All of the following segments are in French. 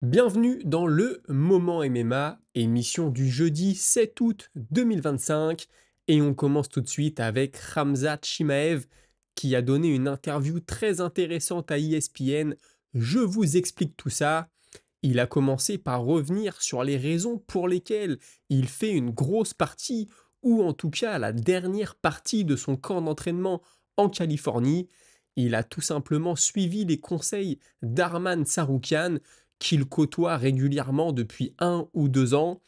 Bienvenue dans le Moment MMA, émission du jeudi 7 août 2025. Et on commence tout de suite avec Khamzat Chimaev qui a donné une interview très intéressante à ESPN. Je vous explique tout ça. Il a commencé par revenir sur les raisons pour lesquelles il fait une grosse partie, ou en tout cas la dernière partie de son camp d'entraînement en Californie. Il a tout simplement suivi les conseils d'Arman Saroukian, qu'il côtoie régulièrement depuis 1 ou 2 ans.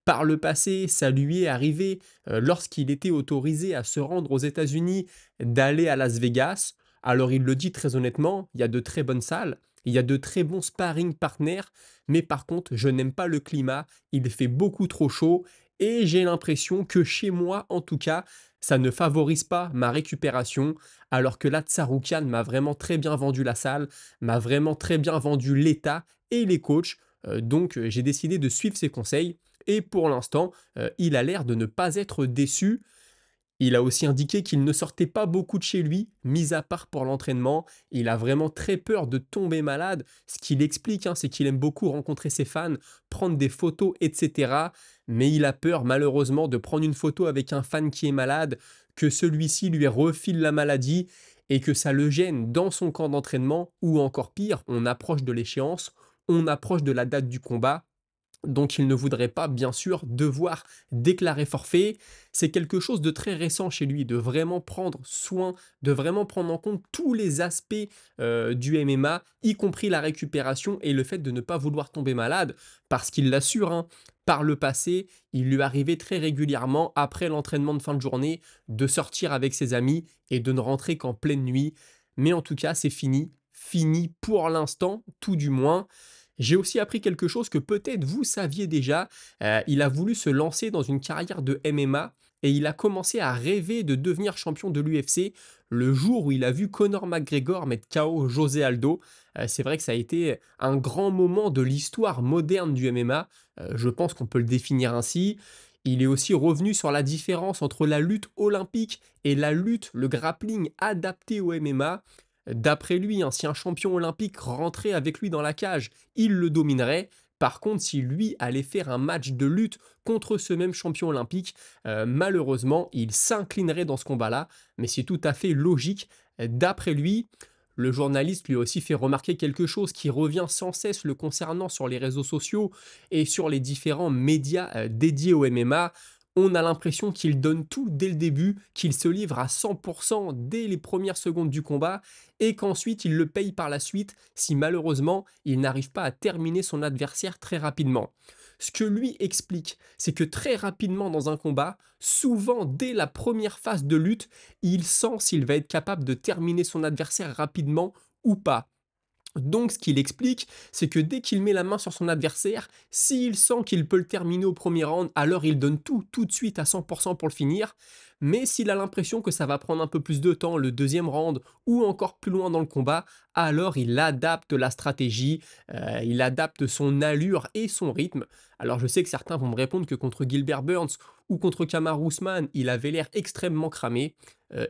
Par le passé, ça lui est arrivé, lorsqu'il était autorisé à se rendre aux États-Unis, d'aller à Las Vegas. Alors il le dit très honnêtement, il y a de très bonnes salles, il y a de très bons sparring partners, mais par contre, je n'aime pas le climat, il fait beaucoup trop chaud et j'ai l'impression que chez moi, en tout cas, ça ne favorise pas ma récupération, alors que là, Tsaroukian m'a vraiment très bien vendu la salle, m'a vraiment très bien vendu l'état et les coachs. Donc j'ai décidé de suivre ses conseils et pour l'instant, il a l'air de ne pas être déçu. Il a aussi indiqué qu'il ne sortait pas beaucoup de chez lui, mis à part pour l'entraînement. Il a vraiment très peur de tomber malade. Ce qu'il explique, hein, c'est qu'il aime beaucoup rencontrer ses fans, prendre des photos, etc. Mais il a peur malheureusement de prendre une photo avec un fan qui est malade, que celui-ci lui refile la maladie et que ça le gêne dans son camp d'entraînement, ou encore pire, on approche de l'échéance, on approche de la date du combat, donc il ne voudrait pas, bien sûr, devoir déclarer forfait. C'est quelque chose de très récent chez lui, de vraiment prendre soin, de vraiment prendre en compte tous les aspects du MMA, y compris la récupération et le fait de ne pas vouloir tomber malade, parce qu'il l'assure, hein, par le passé, il lui arrivait très régulièrement, après l'entraînement de fin de journée, de sortir avec ses amis et de ne rentrer qu'en pleine nuit. Mais en tout cas, c'est fini, fini pour l'instant, tout du moins. J'ai aussi appris quelque chose que peut-être vous saviez déjà. Il a voulu se lancer dans une carrière de MMA et il a commencé à rêver de devenir champion de l'UFC le jour où il a vu Conor McGregor mettre KO José Aldo. C'est vrai que ça a été un grand moment de l'histoire moderne du MMA. Je pense qu'on peut le définir ainsi. Il est aussi revenu sur la différence entre la lutte olympique et la lutte, le grappling adapté au MMA. D'après lui, hein, si un champion olympique rentrait avec lui dans la cage, il le dominerait. Par contre, si lui allait faire un match de lutte contre ce même champion olympique, malheureusement, il s'inclinerait dans ce combat-là. Mais c'est tout à fait logique. D'après lui, le journaliste lui a aussi fait remarquer quelque chose qui revient sans cesse le concernant sur les réseaux sociaux et sur les différents médias dédiés au MMA. On a l'impression qu'il donne tout dès le début, qu'il se livre à 100% dès les premières secondes du combat et qu'ensuite il le paye par la suite si malheureusement il n'arrive pas à terminer son adversaire très rapidement. Ce que lui explique, c'est que très rapidement dans un combat, souvent dès la première phase de lutte, il sent s'il va être capable de terminer son adversaire rapidement ou pas. Donc, ce qu'il explique, c'est que dès qu'il met la main sur son adversaire, s'il sent qu'il peut le terminer au premier round, alors il donne tout, tout de suite à 100% pour le finir. Mais s'il a l'impression que ça va prendre un peu plus de temps, le deuxième round, ou encore plus loin dans le combat, alors il adapte la stratégie, il adapte son allure et son rythme. Alors je sais que certains vont me répondre que contre Gilbert Burns ou contre Kamaru Usman, il avait l'air extrêmement cramé.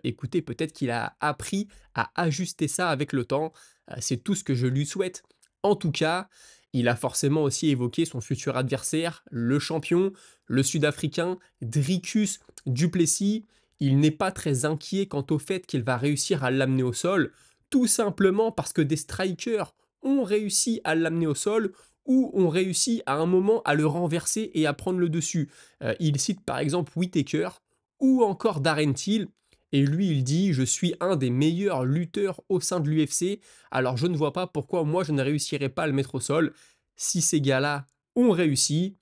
Écoutez, peut-être qu'il a appris à ajuster ça avec le temps. C'est tout ce que je lui souhaite. En tout cas, il a forcément aussi évoqué son futur adversaire, le champion, le Sud-Africain Dricus du Plessis. Il n'est pas très inquiet quant au fait qu'il va réussir à l'amener au sol, tout simplement parce que des strikers ont réussi à l'amener au sol ou ont réussi à un moment à le renverser et à prendre le dessus. Il cite par exemple Whittaker ou encore Darren Till. Et lui, il dit: «Je suis un des meilleurs lutteurs au sein de l'UFC, alors je ne vois pas pourquoi moi je ne réussirais pas à le mettre au sol. Si ces gars-là ont réussi».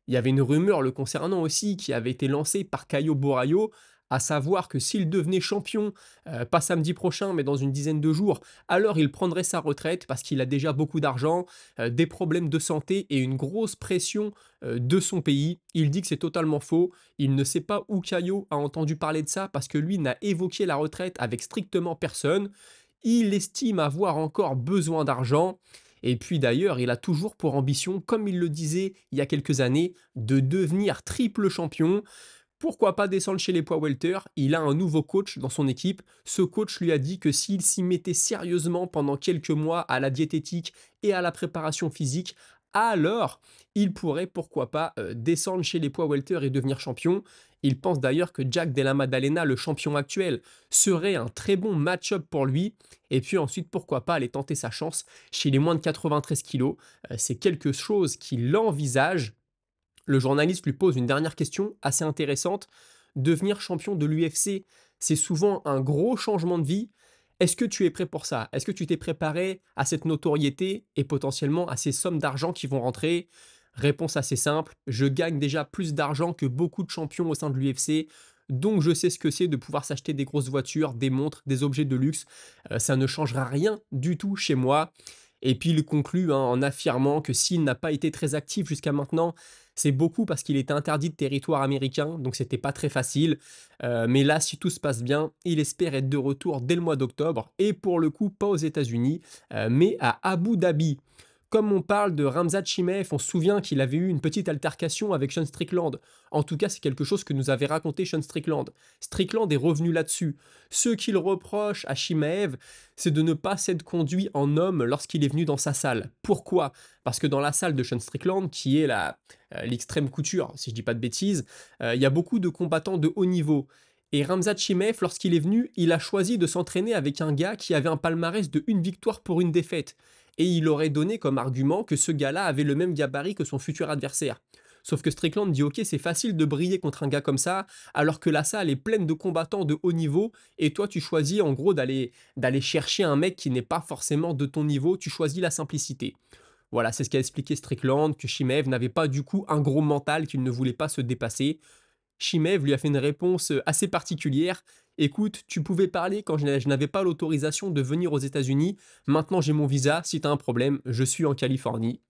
Il y avait une rumeur le concernant aussi qui avait été lancée par Caio Borraio, à savoir que s'il devenait champion, pas samedi prochain, mais dans une dizaine de jours, alors il prendrait sa retraite parce qu'il a déjà beaucoup d'argent, des problèmes de santé et une grosse pression de son pays. Il dit que c'est totalement faux. Il ne sait pas où Caio a entendu parler de ça parce que lui n'a évoqué la retraite avec strictement personne. Il estime avoir encore besoin d'argent. Et puis d'ailleurs, il a toujours pour ambition, comme il le disait il y a quelques années, de devenir triple champion. Pourquoi pas descendre chez les poids welter? Il a un nouveau coach dans son équipe. Ce coach lui a dit que s'il s'y mettait sérieusement pendant quelques mois à la diététique et à la préparation physique, alors il pourrait pourquoi pas descendre chez les poids welter et devenir champion. Il pense d'ailleurs que Jack Della Maddalena, le champion actuel, serait un très bon match-up pour lui. Et puis ensuite, pourquoi pas aller tenter sa chance chez les moins de 93 kilos. C'est quelque chose qu'il envisage. Le journaliste lui pose une dernière question assez intéressante. Devenir champion de l'UFC, c'est souvent un gros changement de vie. Est-ce que tu es prêt pour ça? Est-ce que tu t'es préparé à cette notoriété et potentiellement à ces sommes d'argent qui vont rentrer? Réponse assez simple, je gagne déjà plus d'argent que beaucoup de champions au sein de l'UFC, donc je sais ce que c'est de pouvoir s'acheter des grosses voitures, des montres, des objets de luxe. Ça ne changera rien du tout chez moi. Et puis il conclut en affirmant que s'il n'a pas été très actif jusqu'à maintenant, c'est beaucoup parce qu'il était interdit de territoire américain, donc c'était pas très facile. Mais là, si tout se passe bien, il espère être de retour dès le mois d'octobre, et pour le coup, pas aux États-Unis, mais à Abu Dhabi. Comme on parle de Khamzat Chimaev, on se souvient qu'il avait eu une petite altercation avec Sean Strickland. En tout cas, c'est quelque chose que nous avait raconté Sean Strickland. Strickland est revenu là-dessus. Ce qu'il reproche à Chimaev, c'est de ne pas s'être conduit en homme lorsqu'il est venu dans sa salle. Pourquoi? Parce que dans la salle de Sean Strickland, qui est l'extrême couture, si je dis pas de bêtises, il y a beaucoup de combattants de haut niveau. Et Khamzat Chimaev, lorsqu'il est venu, il a choisi de s'entraîner avec un gars qui avait un palmarès de une victoire pour une défaite. Et il aurait donné comme argument que ce gars-là avait le même gabarit que son futur adversaire. Sauf que Strickland dit ok, c'est facile de briller contre un gars comme ça, alors que la salle est pleine de combattants de haut niveau, et toi tu choisis en gros d'aller chercher un mec qui n'est pas forcément de ton niveau, tu choisis la simplicité. Voilà, c'est ce qu'a expliqué Strickland, que Chimaev n'avait pas du coup un gros mental, qu'il ne voulait pas se dépasser. Chimev lui a fait une réponse assez particulière. Écoute, tu pouvais parler quand je n'avais pas l'autorisation de venir aux États-Unis. Maintenant j'ai mon visa. Si tu as un problème, je suis en Californie.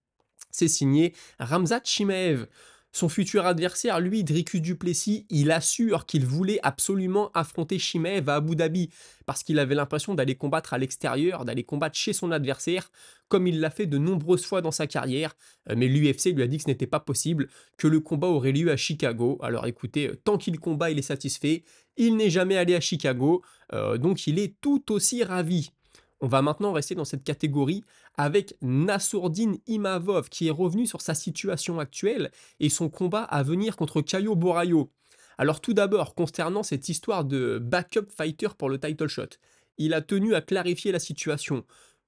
C'est signé Khamzat Chimaev. Son futur adversaire, lui, Dricus du Plessis, il assure qu'il voulait absolument affronter Chimaev à Abu Dhabi parce qu'il avait l'impression d'aller combattre à l'extérieur, d'aller combattre chez son adversaire, comme il l'a fait de nombreuses fois dans sa carrière. Mais l'UFC lui a dit que ce n'était pas possible, que le combat aurait lieu à Chicago. Alors écoutez, tant qu'il combat, il est satisfait. Il n'est jamais allé à Chicago, donc il est tout aussi ravi. On va maintenant rester dans cette catégorie avec Nassourdine Imavov qui est revenu sur sa situation actuelle et son combat à venir contre Caio Borraio. Alors tout d'abord, concernant cette histoire de backup fighter pour le title shot, il a tenu à clarifier la situation.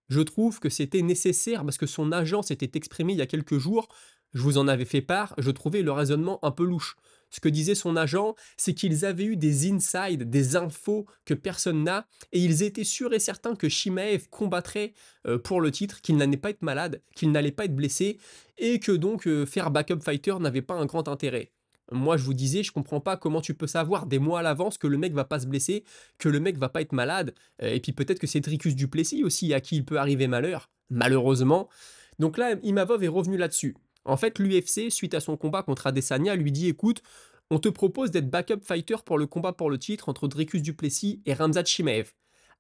Je trouve que c'était nécessaire parce que son agent s'était exprimé il y a quelques jours, je vous en avais fait part, je trouvais le raisonnement un peu louche. Ce que disait son agent, c'est qu'ils avaient eu des insides, des infos que personne n'a, et ils étaient sûrs et certains que Shimaev combattrait pour le titre, qu'il n'allait pas être malade, qu'il n'allait pas être blessé, et que donc faire backup fighter n'avait pas un grand intérêt. Moi, je vous disais, je comprends pas comment tu peux savoir des mois à l'avance que le mec va pas se blesser, que le mec va pas être malade, et puis peut-être que c'est Dricus du Plessis aussi à qui il peut arriver malheur, malheureusement. Donc là, Imavov est revenu là-dessus. En fait, l'UFC, suite à son combat contre Adesanya, lui dit écoute, on te propose d'être backup fighter pour le combat pour le titre entre Dricus du Plessis et Khamzat Chimaev.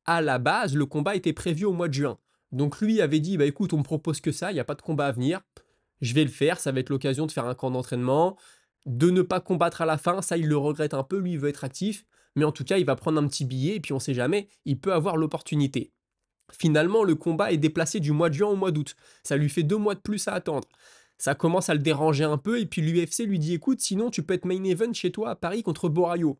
À la base, le combat était prévu au mois de juin. Donc lui avait dit bah écoute, on me propose que ça, il n'y a pas de combat à venir. Je vais le faire, ça va être l'occasion de faire un camp d'entraînement, de ne pas combattre à la fin, ça il le regrette un peu, lui il veut être actif, mais en tout cas il va prendre un petit billet et puis on sait jamais, il peut avoir l'opportunité. Finalement, le combat est déplacé du mois de juin au mois d'août. Ça lui fait 2 mois de plus à attendre. Ça commence à le déranger un peu et puis l'UFC lui dit écoute, sinon tu peux être main event chez toi à Paris contre Borraio.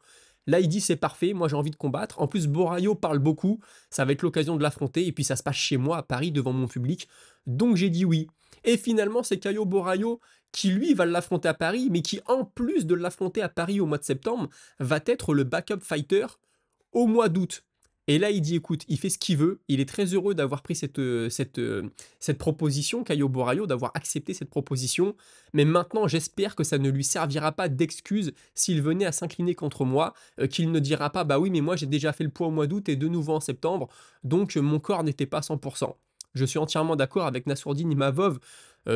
Là, il dit c'est parfait, moi j'ai envie de combattre. En plus, Borraio parle beaucoup, ça va être l'occasion de l'affronter et puis ça se passe chez moi à Paris devant mon public. Donc j'ai dit oui. Et finalement, c'est Caio Borraio qui lui va l'affronter à Paris, mais qui en plus de l'affronter à Paris au mois de septembre, va être le backup fighter au mois d'août. Et là, il dit, écoute, il fait ce qu'il veut. Il est très heureux d'avoir pris cette proposition, Caio Borraio, d'avoir accepté cette proposition. Mais maintenant, j'espère que ça ne lui servira pas d'excuse s'il venait à s'incliner contre moi, qu'il ne dira pas, bah oui, mais moi j'ai déjà fait le poids au mois d'août et de nouveau en septembre, donc mon corps n'était pas à 100%. Je suis entièrement d'accord avec Nassourdine Imavov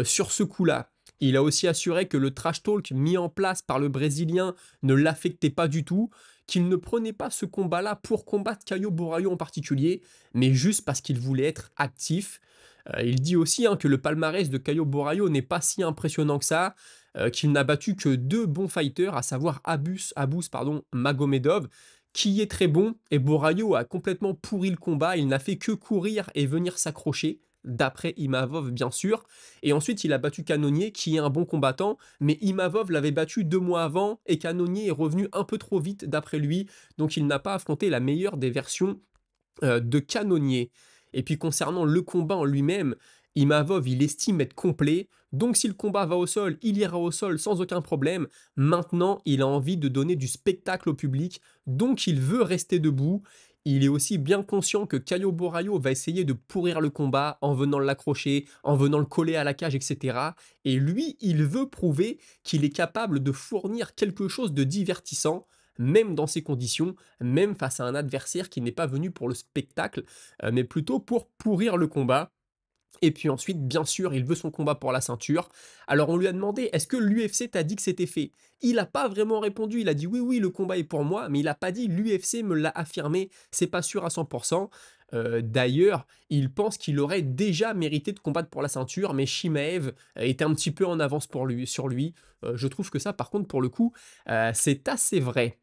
sur ce coup-là. Il a aussi assuré que le trash talk mis en place par le Brésilien ne l'affectait pas du tout, qu'il ne prenait pas ce combat-là pour combattre Caio Borraio en particulier, mais juste parce qu'il voulait être actif. Il dit aussi que le palmarès de Caio Borraio n'est pas si impressionnant que ça, qu'il n'a battu que 2 bons fighters, à savoir Abus Magomedov, qui est très bon, et Borraio a complètement pourri le combat, il n'a fait que courir et venir s'accrocher d'après Imavov bien sûr. Et ensuite il a battu Cannonier qui est un bon combattant, mais Imavov l'avait battu 2 mois avant et Cannonier est revenu un peu trop vite d'après lui, donc il n'a pas affronté la meilleure des versions de Cannonier. Et puis concernant le combat en lui-même, Imavov, il estime être complet, donc si le combat va au sol, il ira au sol sans aucun problème. Maintenant, il a envie de donner du spectacle au public, donc il veut rester debout. Il est aussi bien conscient que Caio Borraio va essayer de pourrir le combat en venant l'accrocher, en venant le coller à la cage, etc. Et lui, il veut prouver qu'il est capable de fournir quelque chose de divertissant, même dans ces conditions, même face à un adversaire qui n'est pas venu pour le spectacle, mais plutôt pour pourrir le combat. Et puis ensuite, bien sûr, il veut son combat pour la ceinture. Alors on lui a demandé: «Est-ce que l'UFC t'a dit que c'était fait?» Il n'a pas vraiment répondu, il a dit: «Oui, oui, le combat est pour moi», mais il n'a pas dit: «L'UFC me l'a affirmé, c'est pas sûr à 100%». D'ailleurs, il pense qu'il aurait déjà mérité de combattre pour la ceinture, mais Chimaev était un petit peu en avance pour lui sur lui. Je trouve que ça, par contre, pour le coup, c'est assez vrai.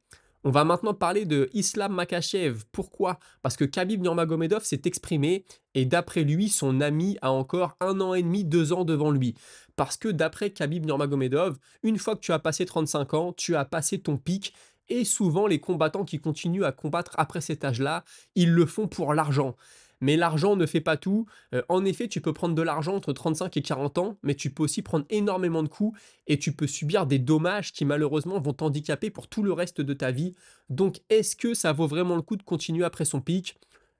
On va maintenant parler de Islam Makhachev. Pourquoi? Parce que Khabib Nurmagomedov s'est exprimé et d'après lui, son ami a encore 1 an et demi, 2 ans devant lui. Parce que d'après Khabib Nurmagomedov, une fois que tu as passé 35 ans, tu as passé ton pic et souvent les combattants qui continuent à combattre après cet âge-là, ils le font pour l'argent. Mais l'argent ne fait pas tout. En effet, tu peux prendre de l'argent entre 35 et 40 ans, mais tu peux aussi prendre énormément de coups et tu peux subir des dommages qui malheureusement vont t'handicaper pour tout le reste de ta vie. Donc est-ce que ça vaut vraiment le coup de continuer après son pic?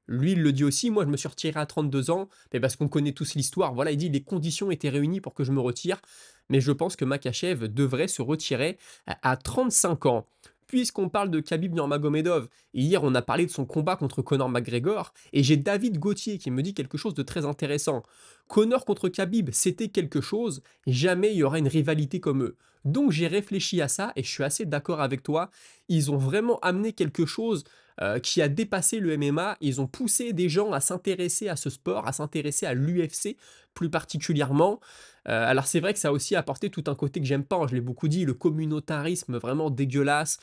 Lui, il le dit aussi: «Moi, je me suis retiré à 32 ans», mais parce qu'on connaît tous l'histoire. Voilà, il dit: «Les conditions étaient réunies pour que je me retire», mais je pense que Makhachev devrait se retirer à 35 ans. Puisqu'on parle de Khabib Nurmagomedov, hier, on a parlé de son combat contre Conor McGregor et j'ai David Gauthier qui me dit quelque chose de très intéressant. Conor contre Khabib, c'était quelque chose, jamais il y aura une rivalité comme eux. Donc j'ai réfléchi à ça et je suis assez d'accord avec toi. Ils ont vraiment amené quelque chose qui a dépassé le MMA. Ils ont poussé des gens à s'intéresser à ce sport, à s'intéresser à l'UFC plus particulièrement. Alors c'est vrai que ça a aussi apporté tout un côté que j'aime pas, hein, je l'ai beaucoup dit, le communautarisme vraiment dégueulasse.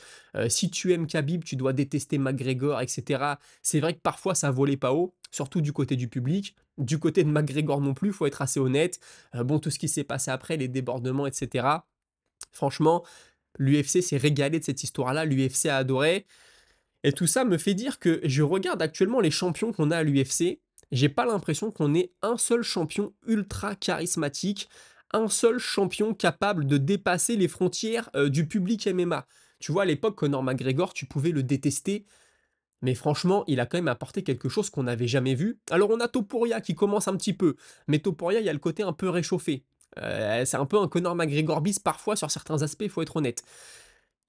Si tu aimes Khabib, tu dois détester McGregor, etc. C'est vrai que parfois ça volait pas haut, surtout du côté du public. Du côté de McGregor non plus, faut être assez honnête. Bon, tout ce qui s'est passé après, les débordements, etc. Franchement, l'UFC s'est régalé de cette histoire-là, l'UFC a adoré. Et tout ça me fait dire que je regarde actuellement les champions qu'on a à l'UFC, j'ai pas l'impression qu'on ait un seul champion ultra charismatique, un seul champion capable de dépasser les frontières, du public MMA. Tu vois, à l'époque, Conor McGregor, tu pouvais le détester, mais franchement, il a quand même apporté quelque chose qu'on n'avait jamais vu. Alors on a Topuria qui commence un petit peu, mais Topuria, il y a le côté un peu réchauffé. C'est un peu un Conor McGregor bis parfois sur certains aspects, il faut être honnête.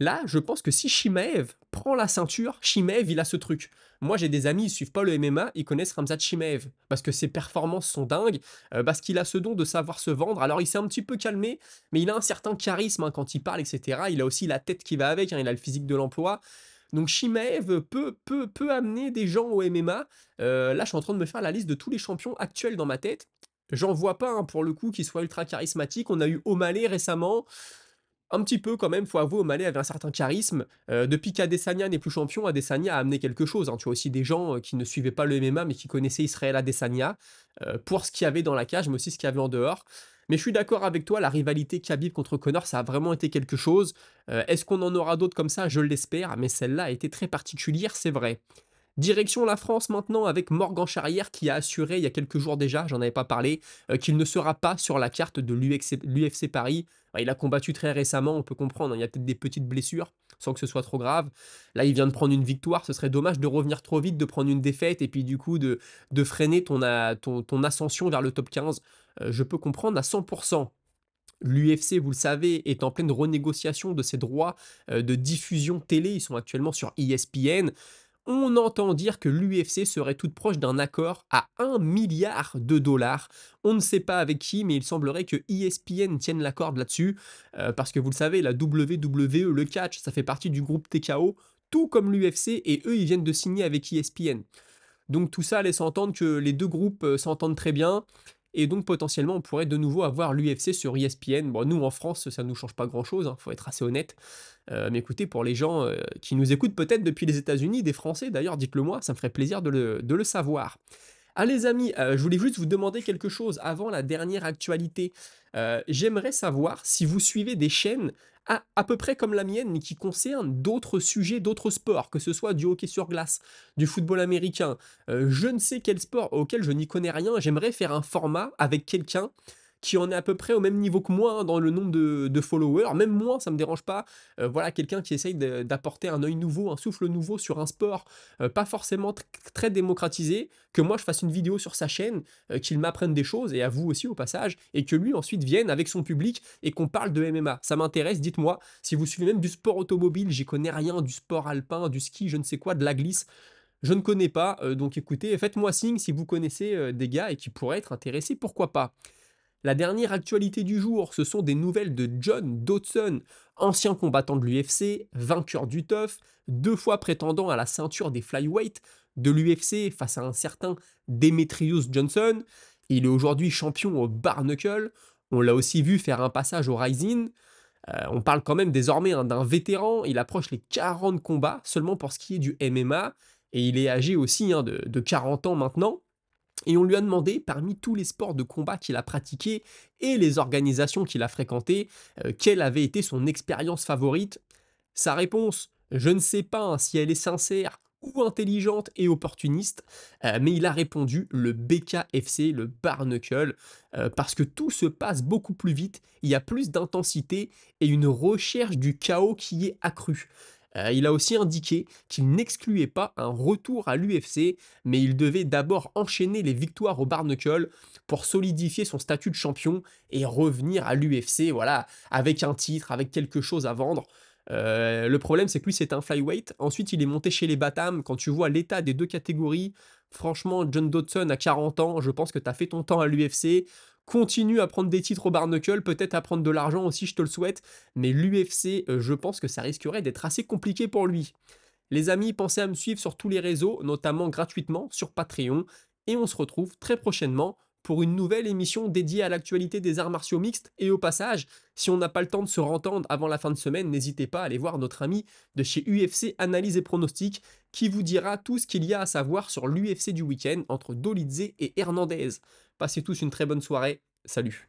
Là, je pense que si Chimaev prend la ceinture, Chimaev, il a ce truc. Moi, j'ai des amis, ils suivent pas le MMA, ils connaissent Khamzat Chimaev parce que ses performances sont dingues, parce qu'il a ce don de savoir se vendre. Alors, il s'est un petit peu calmé, mais il a un certain charisme, hein, quand il parle, etc. Il a aussi la tête qui va avec, hein, il a le physique de l'emploi. Donc, Chimaev peut amener des gens au MMA. Là, je suis en train de me faire la liste de tous les champions actuels dans ma tête. J'en vois pas, hein, pour le coup, qui soit ultra charismatique. On a eu O'Malley récemment. Un petit peu quand même, faut avouer, O'Malley avait un certain charisme. Depuis qu'Adesanya n'est plus champion, Adesanya a amené quelque chose, hein. Tu as aussi des gens, qui ne suivaient pas le MMA, mais qui connaissaient Israël Adesanya, pour ce qu'il y avait dans la cage, mais aussi ce qu'il y avait en dehors. Mais je suis d'accord avec toi, la rivalité Khabib contre Conor, ça a vraiment été quelque chose. Est-ce qu'on en aura d'autres comme ça? Je l'espère, mais celle-là a été très particulière, c'est vrai. Direction la France maintenant avec Morgan Charrière qui a assuré il y a quelques jours déjà, j'en avais pas parlé, qu'il ne sera pas sur la carte de l'UFC Paris. Il a combattu très récemment, on peut comprendre, hein, il y a peut-être des petites blessures, sans que ce soit trop grave. Là, il vient de prendre une victoire, ce serait dommage de revenir trop vite, de prendre une défaite et puis du coup de freiner ton ascension vers le top 15. Je peux comprendre à 100%. L'UFC, vous le savez, est en pleine renégociation de ses droits de diffusion télé. Ils sont actuellement sur ESPN. On entend dire que l'UFC serait toute proche d'un accord à 1 milliard de dollars. On ne sait pas avec qui, mais il semblerait que ESPN tienne la corde là-dessus, parce que vous le savez, la WWE, le catch, ça fait partie du groupe TKO, tout comme l'UFC, et eux, ils viennent de signer avec ESPN. Donc tout ça laisse entendre que les deux groupes s'entendent très bien, et donc potentiellement on pourrait de nouveau avoir l'UFC sur ESPN. Bon, nous en France, ça ne nous change pas grand-chose, hein, faut être assez honnête. Mais écoutez, pour les gens qui nous écoutent peut-être depuis les États-Unis, des Français d'ailleurs, dites-le moi, ça me ferait plaisir de le savoir. Ah les amis, je voulais juste vous demander quelque chose avant la dernière actualité. J'aimerais savoir si vous suivez des chaînes à peu près comme la mienne, mais qui concernent d'autres sujets, d'autres sports, que ce soit du hockey sur glace, du football américain, je ne sais quel sport auquel je n'y connais rien. J'aimerais faire un format avec quelqu'un qui en est à peu près au même niveau que moi, hein, dans le nombre de followers, même moins, ça me dérange pas. Voilà, quelqu'un qui essaye d'apporter un œil nouveau, un souffle nouveau sur un sport, pas forcément très démocratisé, que moi je fasse une vidéo sur sa chaîne, qu'il m'apprenne des choses, et à vous aussi au passage, et que lui ensuite vienne avec son public et qu'on parle de MMA. Ça m'intéresse, dites-moi, si vous suivez même du sport automobile, j'y connais rien, du sport alpin, du ski, je ne sais quoi, de la glisse, je ne connais pas, donc écoutez, faites-moi signe si vous connaissez des gars et qui pourraient être intéressés, pourquoi pas. La dernière actualité du jour, ce sont des nouvelles de John Dodson, ancien combattant de l'UFC, vainqueur du TUF, 2 fois prétendant à la ceinture des flyweight de l'UFC face à un certain Demetrius Johnson. Il est aujourd'hui champion au bare knuckle. On l'a aussi vu faire un passage au Rising. On parle quand même désormais, hein, d'un vétéran. Il approche les 40 combats seulement pour ce qui est du MMA. Et il est âgé aussi, hein, de 40 ans maintenant. Et on lui a demandé, parmi tous les sports de combat qu'il a pratiqués et les organisations qu'il a fréquentées, quelle avait été son expérience favorite. Sa réponse, je ne sais pas, hein, si elle est sincère ou intelligente et opportuniste, mais il a répondu le BKFC, le bare knuckle, parce que tout se passe beaucoup plus vite, il y a plus d'intensité et une recherche du chaos qui est accrue. Il a aussi indiqué qu'il n'excluait pas un retour à l'UFC, mais il devait d'abord enchaîner les victoires au bare knuckle pour solidifier son statut de champion et revenir à l'UFC, voilà, avec un titre, avec quelque chose à vendre. Le problème, c'est que lui, c'est un flyweight. Ensuite, il est monté chez les Batam. Quand tu vois l'état des deux catégories, franchement, John Dodson à 40 ans, je pense que tu as fait ton temps à l'UFC. Continue à prendre des titres au bare knuckle, peut-être à prendre de l'argent aussi, je te le souhaite. Mais l'UFC, je pense que ça risquerait d'être assez compliqué pour lui. Les amis, pensez à me suivre sur tous les réseaux, notamment gratuitement sur Patreon. Et on se retrouve très prochainement pour une nouvelle émission dédiée à l'actualité des arts martiaux mixtes. Et au passage, si on n'a pas le temps de se rentendre avant la fin de semaine, n'hésitez pas à aller voir notre ami de chez UFC Analyse et Pronostic qui vous dira tout ce qu'il y a à savoir sur l'UFC du week-end entre Dolidze et Hernandez. Passez tous une très bonne soirée. Salut.